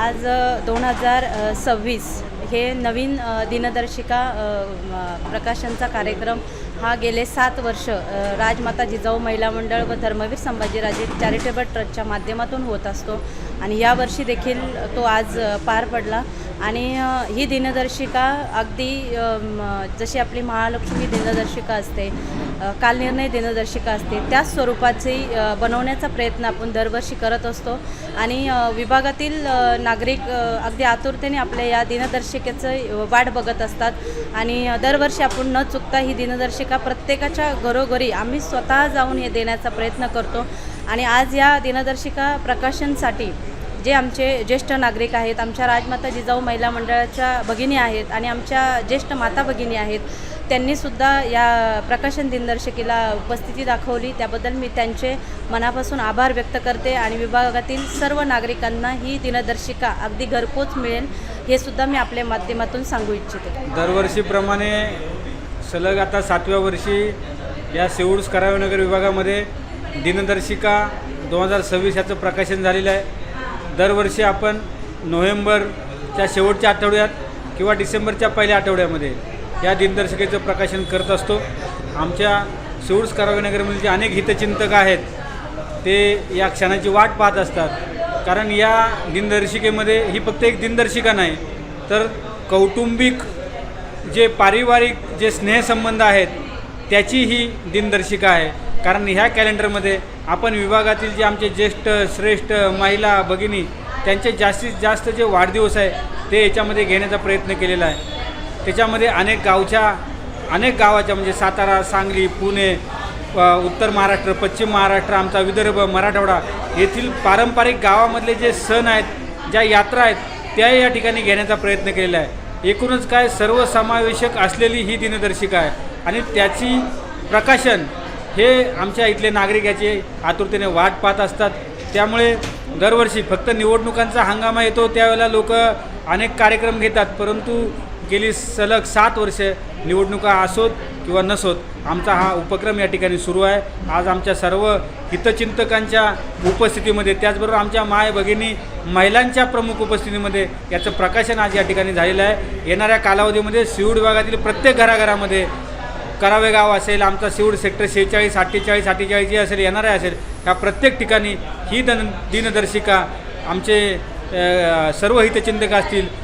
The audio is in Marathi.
आज 2026 हे नवीन दिनदर्शिका प्रकाशनचा कार्यक्रम हा गेले 7 वर्ष राजमाता जिजाऊ महिला मंडळ व धर्मवीर संभाजीराजे चॅरिटेबल ट्रस्टच्या माध्यमातून होत असतो आणि यावर्षी देखील तो आज पार पडला। आणि ही दिनदर्शिका अगदी जशी आपली महालक्ष्मी दिनदर्शिका असते, कालनिर्णय दिनदर्शिका असते, त्याच स्वरूपाची बनवण्याचा प्रयत्न आपण दरवर्षी करत असतो। आणि विभागातील नागरिक अगदी आतुरतेने आपल्या या दिनदर्शिकेचं वाट बघत असतात आणि दरवर्षी आपण न चुकता ही दिनदर्शिका प्रत्येकाच्या घरोघरी आम्ही स्वतः जाऊन हे देण्याचा प्रयत्न करतो। आणि आज या दिनदर्शिका प्रकाशनसाठी जे आमचे ज्येष्ठ नागरिक आहेत, आमच्या राजमाता जिजाऊ महिला मंडळाच्या भगिनी आहेत आणि आमच्या ज्येष्ठ माता भगिनी आहेत, त्यांनीसुद्धा या प्रकाशन दिनदर्शिकेला उपस्थिती दाखवली, त्याबद्दल मी त्यांचे मनापासून आभार व्यक्त करते। आणि विभागातील सर्व नागरिकांना ही दिनदर्शिका अगदी घरपोच मिळेल हे सुद्धा मी आपल्या माध्यमातून सांगू इच्छिते। दरवर्षीप्रमाणे सलग आता 7व्या वर्षी या सेऊळस करावेनगर विभागामध्ये दिनदर्शिका 2026 याचं प्रकाशन झालेलं आहे। दरवर्षी आपण नोव्हेंबरच्या शेवटच्या आठवड्यात किंवा डिसेंबरच्या पहिल्या आठवड्यामध्ये या दिनदर्शिकेचं प्रकाशन करत असतो। आमच्या सेऊळस करावेनगरमधील जे अनेक हितचिंतक आहेत ते या क्षणाची वाट पाहत असतात, कारण या दिनदर्शिकेमध्ये ही फक्त एक दिनदर्शिका नाही तर कौटुंबिक जे पारिवारिक जे स्नेहसंबंध आहेत त्याची ही दिनदर्शिका आहे। कारण ह्या कॅलेंडरमध्ये आपण विभागातील जे आमचे ज्येष्ठ श्रेष्ठ महिला भगिनी त्यांचे जास्तीत जास्त जे वाढदिवस आहे ते याच्यामध्ये घेण्याचा प्रयत्न केलेला आहे। त्याच्यामध्ये अनेक गावाच्या म्हणजे सातारा, सांगली, पुणे, उत्तर महाराष्ट्र, पश्चिम महाराष्ट्र, आमचा विदर्भ, मराठवाडा येथील पारंपरिक गावामधले जे सण आहेत, ज्या यात्रा आहेत त्या या ठिकाणी घेण्याचा प्रयत्न केलेला आहे। एकूणच काय सर्वसमावेशक असलेली ही दिनदर्शिका आहे आणि त्याची प्रकाशन हे आमच्या इथले नागरिक याची आतुरतेने वाट पाहत असतात। त्यामुळे दरवर्षी फक्त निवडणुकांचा हंगामा येतो त्यावेळेला लोक अनेक कार्यक्रम घेतात, परंतु गेली सलग 7 वर्ष निवडणुका असोत किंवा नसोत आमचा हा उपक्रम या ठिकाणी सुरू आहे। आज आमच्या सर्व हितचिंतकांच्या उपस्थितीमध्ये, त्याचबरोबर आमच्या माय भगिनी महिलांच्या प्रमुख उपस्थितीमध्ये याचं प्रकाशन आज या ठिकाणी झालेलं आहे। येणाऱ्या कालावधीमध्ये सिऊळ विभागातील प्रत्येक घराघरामध्ये करावे गाव असेल, आमचा सिऊळ सेक्टर 46, 48, 48 जे असेल येणारे असेल, ह्या प्रत्येक ठिकाणी ही दिनदर्शिका आमचे सर्व हितचिंतक असतील